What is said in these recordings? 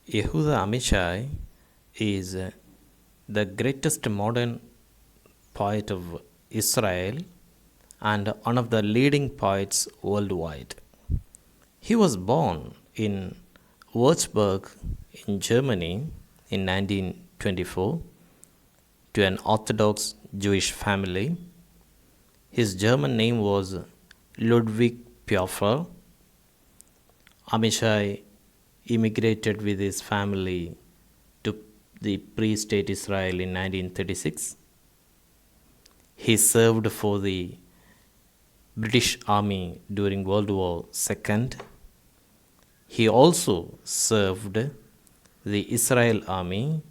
Yehuda Amichai is the greatest modern poet of Israel and one of the leading poets worldwide. He was born in Würzburg in Germany in 1924 to an Orthodox Jewish family. His German name was Ludwig Pfeffer. Amichai immigrated with his family to the pre-state Israel in 1936. He served for the British Army during World War II. He also served the Israel Army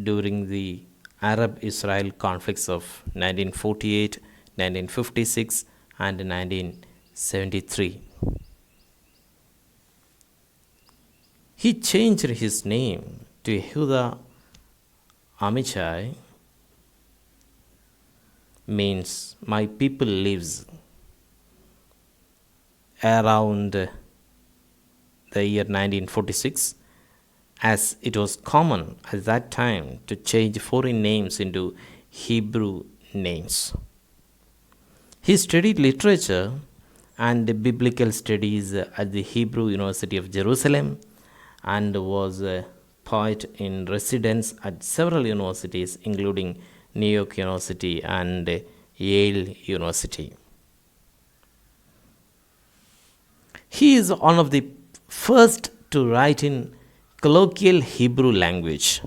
during the Arab-Israel conflicts of 1948, 1956 and 1973. He changed his name to Yehuda Amichai, means my people lives, around the year 1946, as it was common at that time to change foreign names into Hebrew names. He studied literature and biblical studies at the Hebrew University of Jerusalem and was a poet in residence at several universities, including New York University and Yale University. He is one of the first to write in colloquial Hebrew language,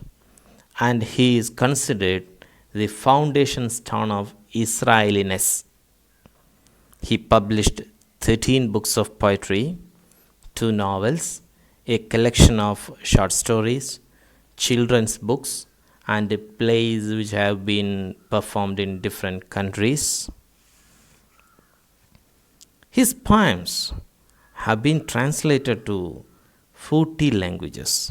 and he is considered the foundation stone of Israeliness. He published 13 books of poetry, 2 novels, a collection of short stories, children's books, and plays which have been performed in different countries. His poems have been translated to 40 languages.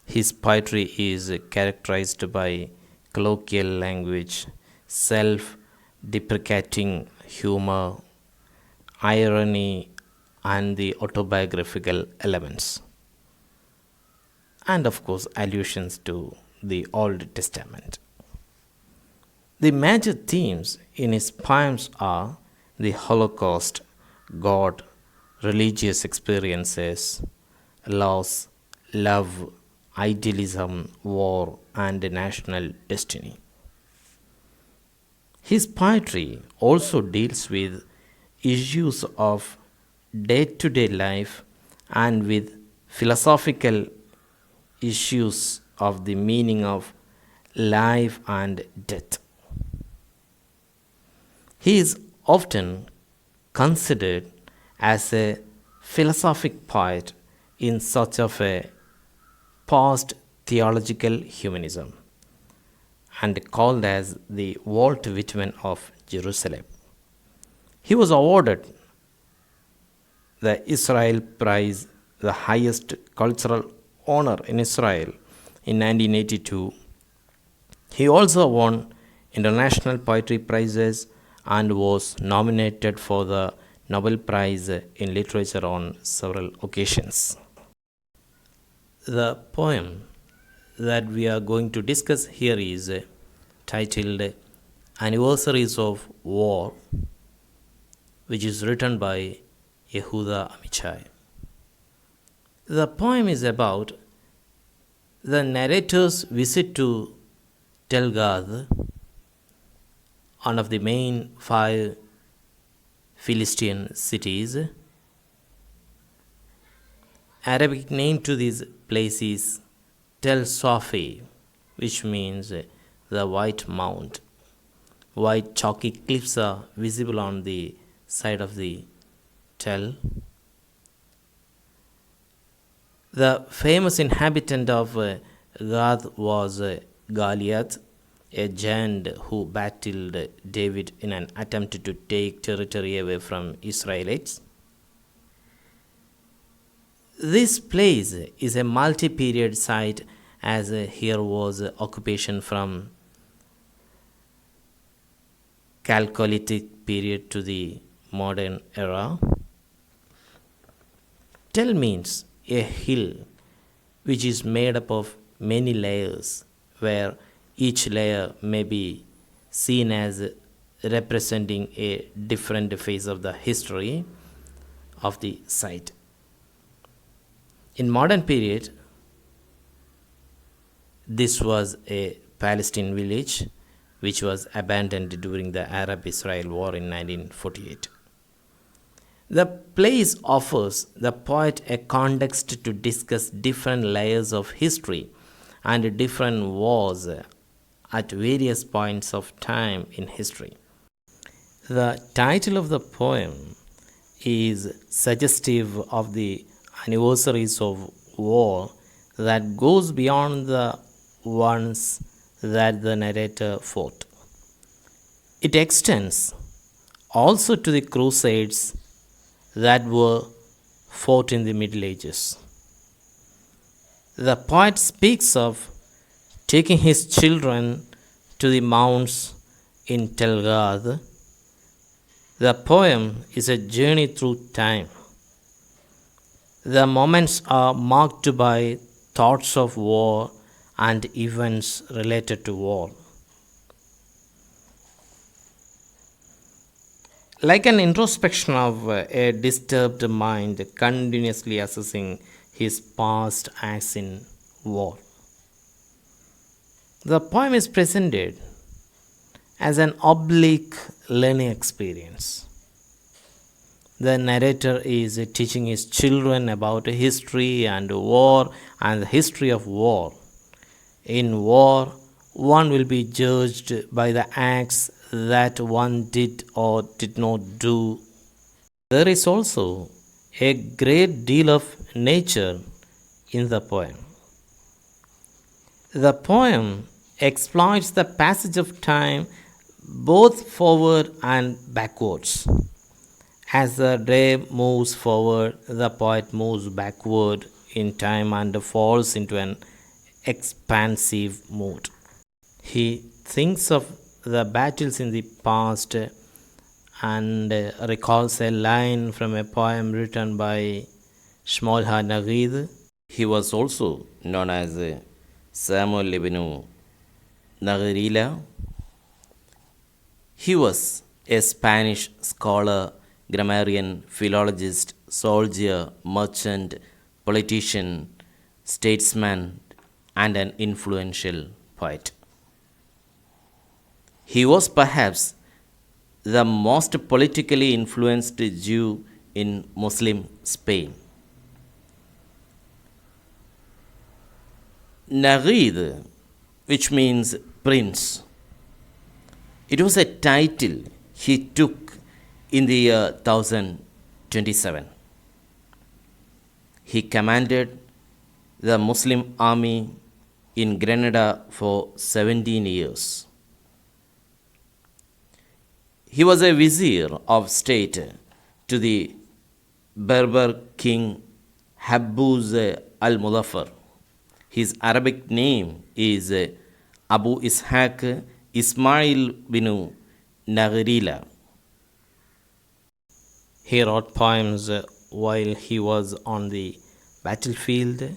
His poetry is characterized by colloquial language, self-deprecating humor, irony, and the autobiographical elements, and of course allusions to the Old Testament. The major themes in his poems are the Holocaust, God, religious experiences, loss, love, idealism, war, and national destiny. His poetry also deals with issues of day-to-day life and with philosophical issues of the meaning of life and death. He is often considered as a philosophic poet in search of a post-theological humanism and called as the Walt Whitman of Jerusalem. He was awarded the Israel Prize, the highest cultural honor in Israel, in 1982. He also won international poetry prizes and was nominated for the Nobel Prize in Literature on several occasions. The poem that we are going to discuss here is titled Anniversaries of War, which is written by Yehuda Amichai. The poem is about the narrator's visit to Tel Gad, one of the main 5 Philistine cities. Arabic name to this place is Tel Safi, which means the White Mount. White chalky cliffs are visible on the side of the Tel. The famous inhabitant of Gad was Goliath, a giant who battled David in an attempt to take territory away from Israelites. This place is a multi-period site, as here was occupation from Calicut period to the modern era. Tel means a hill which is made up of many layers, where each layer may be seen as representing a different phase of the history of the site. In modern period, this was a Palestine village which was abandoned during the Arab-Israel War in 1948. The place offers the poet a context to discuss different layers of history and different wars at various points of time in history. The title of the poem is suggestive of the anniversaries of war that goes beyond the ones that the narrator fought. It extends also to the crusades that were fought in the Middle Ages. The poet speaks of taking his children to the mounts in Telgad. The poem is a journey through time. The moments are marked by thoughts of war and events related to war. Like an introspection of a disturbed mind continuously assessing his past acts in war. The poem is presented as an oblique learning experience. The narrator is teaching his children about history and war and the history of war. In war, one will be judged by the acts that one did or did not do. There is also a great deal of nature in the poem. The poem exploits the passage of time both forward and backwards. As the day moves forward, the poet moves backward in time and falls into an expansive mood. He thinks of the battles in the past and recalls a line from a poem written by Shmuel Hanavi. He was also known as Samuel Ibn Nagarila. He was a Spanish scholar, grammarian, philologist, soldier, merchant, politician, statesman, and an influential poet. He was perhaps the most politically influenced Jew in Muslim Spain. Naghid, which means prince, it was a title he took in the year 1027. He commanded the Muslim army in Granada for 17 years. He was a vizier of state to the Berber king Habbuz al-Muzaffar. His Arabic name is Abu Ishaq Ismail bin Nagarila. He wrote poems while he was on the battlefield.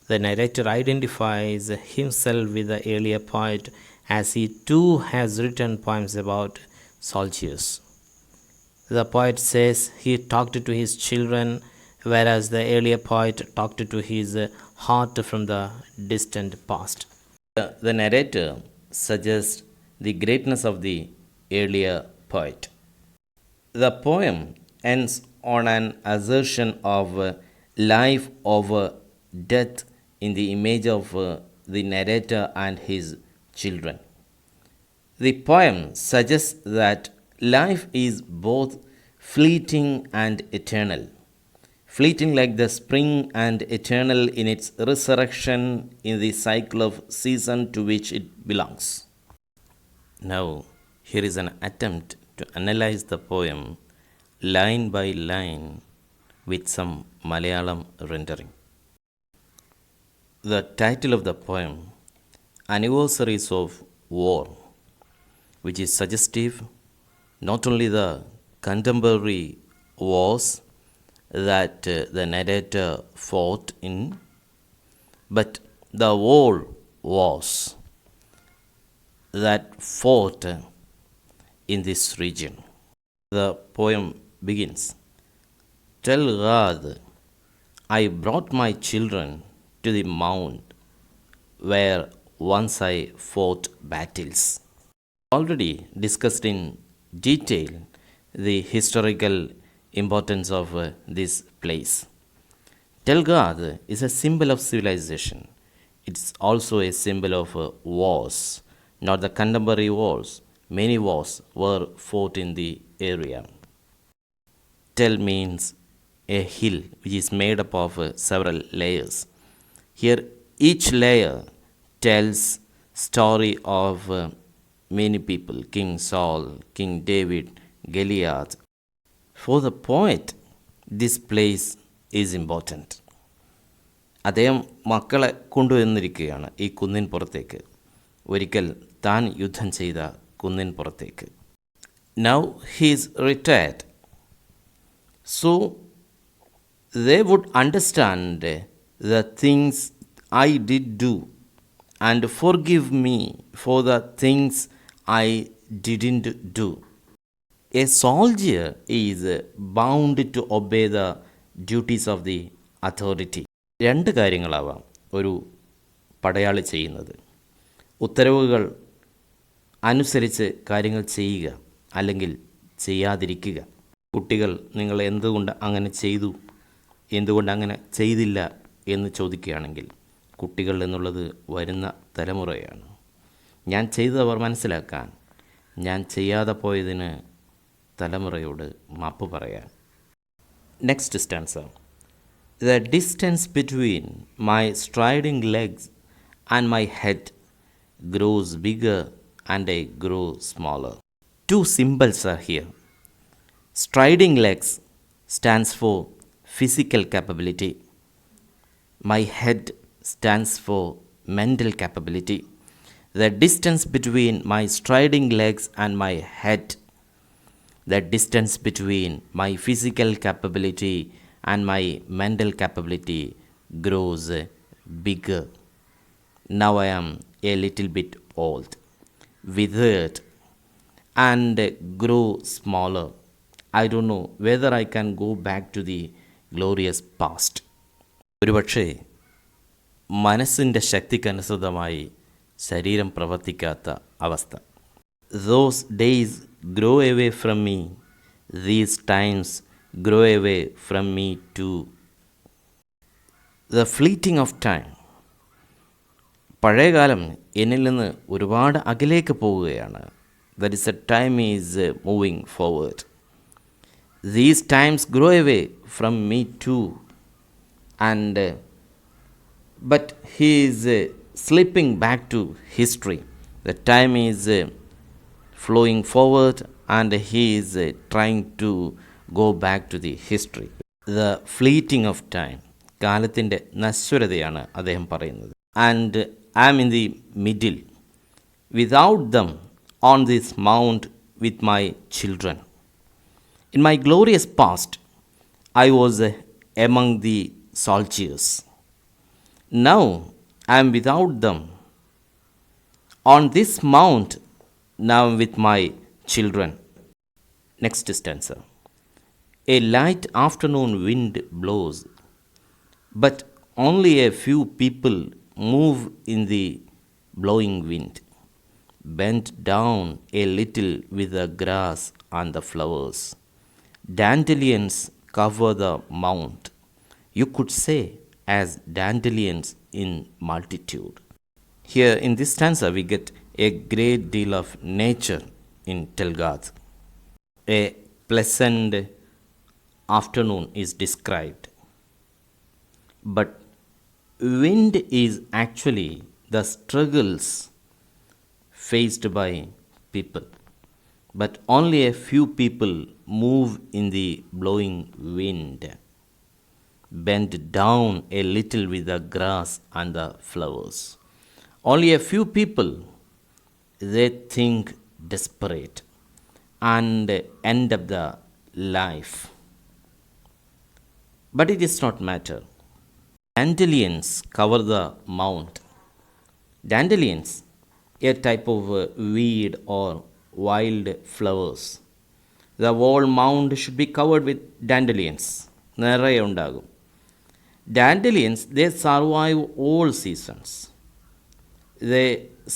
The narrator identifies himself with the earlier poet as he too has written poems about soldiers. The poet says he talked to his children, whereas the earlier poet talked to his heart from the distant past. The narrator suggests the greatness of the earlier poet. The poem ends on an assertion of life over death in the image of the narrator and his children. The poem suggests that life is both fleeting and eternal. Fleeting like the spring and eternal in its resurrection in the cycle of season to which it belongs. Now, here is an attempt to analyze the poem line by line with some Malayalam rendering. The title of the poem, Anniversaries of War, which is suggestive not only the contemporary wars that the narrator fought in, but the war was that fought in this region. The poem begins. Tell God, I brought my children to the mount where once I fought battles. Already discussed in detail the historical importance of this place. Telgad is a symbol of civilization. It's also a symbol of wars, not the contemporary wars. Many wars were fought in the area. Tel means a hill which is made up of several layers. Here, each layer tells story of many people: King Saul, King David, Goliath. For the poet, this place is important. അദ്ദേഹം മക്കളെ കൊണ്ടുവന്നിരിക്കുകയാണ് ഈ കുന്നിൻ പുറത്തേക്ക്, ഒരിക്കൽ താൻ യുദ്ധം ചെയ്ത കുന്നിൻ പുറത്തേക്ക്. Now he is retired. So they would understand the things I did do and forgive me for the things I didn't do. A soldier is bound to obey the duties of the authority. രണ്ട് കാര്യങ്ങളാവാം ഒരു പടയാളി ചെയ്യുന്നത്: ഉത്തരവുകൾ അനുസരിച്ച് കാര്യങ്ങൾ ചെയ്യുക, അല്ലെങ്കിൽ ചെയ്യാതിരിക്കുക. കുട്ടികൾ നിങ്ങൾ എന്തുകൊണ്ട് അങ്ങനെ ചെയ്തു, എന്തുകൊണ്ട് അങ്ങനെ ചെയ്തില്ല എന്ന് ചോദിക്കുകയാണെങ്കിൽ, കുട്ടികൾ എന്നുള്ളത് വരുന്ന തലമുറയാണ്. ഞാൻ ചെയ്തവർ മനസ്സിലാക്കാൻ, ഞാൻ ചെയ്യാതെ പോയതിന് തലമുറയോട് മാപ്പ് പറയാൻ. Next stanza. The distance between my striding legs and my head grows bigger and I grow smaller. Two symbols are here. Striding legs stands for physical capability. My head stands for mental capability. The distance between my striding legs and my head, the distance between my physical capability and my mental capability grows bigger. Now I am a little bit old, withered, and grow smaller. I don't know whether I can go back to the glorious past. ഒരുപക്ഷേ മനസ്സിൻ്റെ ശക്തിക്കനുസൃതമായി ശരീരം പ്രവർത്തിക്കാത്ത അവസ്ഥ. Those days grow away from me. These times grow away from me too. The fleeting of time. പഴയകാലം എന്നിൽ നിന്ന് ഒരുപാട് അകലേക്ക് പോവുകയാണ്. That is, a time is moving forward. These times grow away from me too. And but he is slipping back to history. The time is flowing forward and he is trying to go back to the history. The fleeting of time. കാലത്തിൻ്റെ നശ്വരതയാണ് അദ്ദേഹം പറയുന്നത്. And I am in the middle, without them, on this mount with my children. In my glorious past, I was among the soldiers. Now I am without them. On this mount, now with my children. Next stanza. A light afternoon wind blows, but only a few people move in the blowing wind. Bent down a little with the grass and the flowers. Dandelions cover the mount. You could say as dandelions in multitude. Here in this stanza we get a great deal of nature in Telgad. A pleasant afternoon is described. But wind is actually the struggles faced by people. But only a few people move in the blowing wind. Bend down a little with the grass and the flowers. Only a few people, they think desperate and end up the life. But it is not matter. Dandelions cover the mount. Dandelions, a type of weed or wild flowers. The whole mound should be covered with dandelions. നിറയെ ഉണ്ടാകും. Dandelions, they survive all seasons. They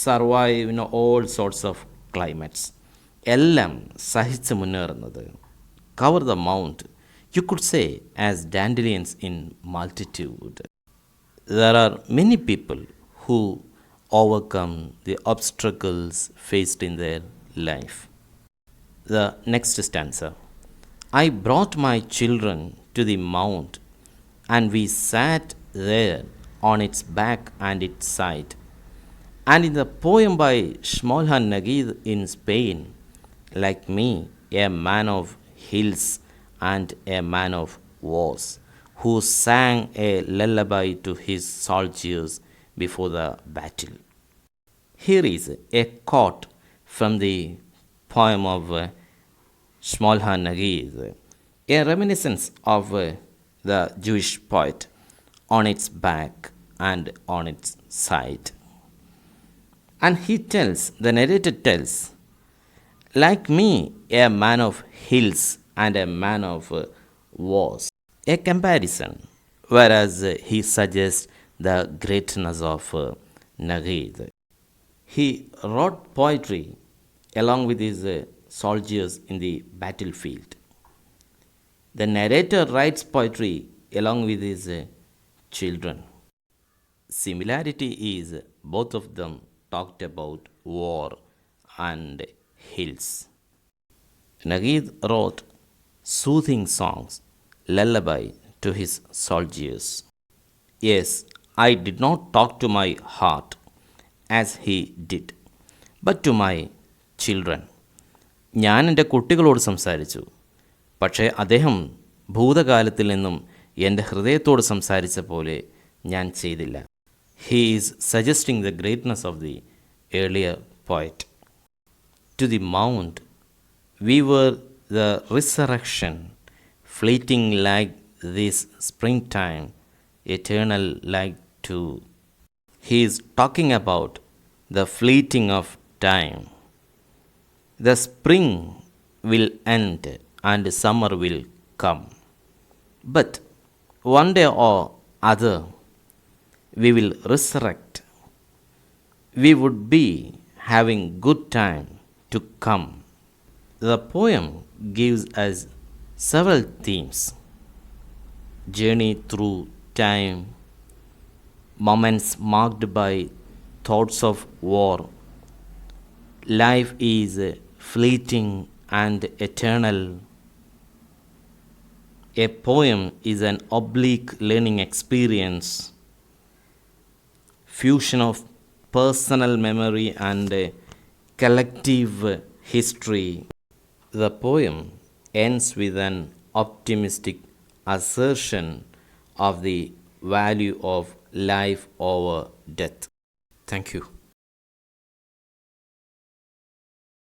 survive in all sorts of climates. എല്ലാം സഹിച്ച് മുന്നേറുന്നത്. Cover the mount, you could say, as dandelions in multitude. There are many people who overcome the obstacles faced in their life. The next stanza. I brought my children to the mount, and we sat there on its back and its side. And in the poem by Shmuel Hanavi in Spain, like me, a man of hills and a man of wars, who sang a lullaby to his soldiers before the battle. Here is a quote from the poem of Shmuel Hanavi, a reminiscence of the Jewish poet, on its back and on its side. And he tells, the narrator tells, like me, a man of hills and a man of wars. A comparison, whereas he suggests the greatness of Nagid. He wrote poetry along with his soldiers in the battlefield. The narrator writes poetry along with his children. Similarity is both of them talked about war and hills. Nagid wrote soothing songs, lullaby to his soldiers. Yes, I did not talk to my heart as he did, but to my children. ഞാൻ എൻ്റെ കുട്ടികളോട് സംസാരിച്ചു, പക്ഷേ അദ്ദേഹം ഭൂതകാലത്തിൽ നിന്നും എൻ്റെ ഹൃദയത്തോട് സംസാരിച്ച പോലെ ഞാൻ ചെയ്തില്ല. He is suggesting the greatness of the earlier poet. To the mount, we were the resurrection, fleeting like this springtime, eternal like too. He is talking about the fleeting of time. The spring will end and summer will come. But one day or other, we will resurrect. We would be having good time to come. The poem gives us several themes: journey through time, moments marked by thoughts of war. Life is fleeting and eternal. A poem is an oblique learning experience, fusion of personal memory and collective history. The poem ends with an optimistic assertion of the value of life over death. Thank you.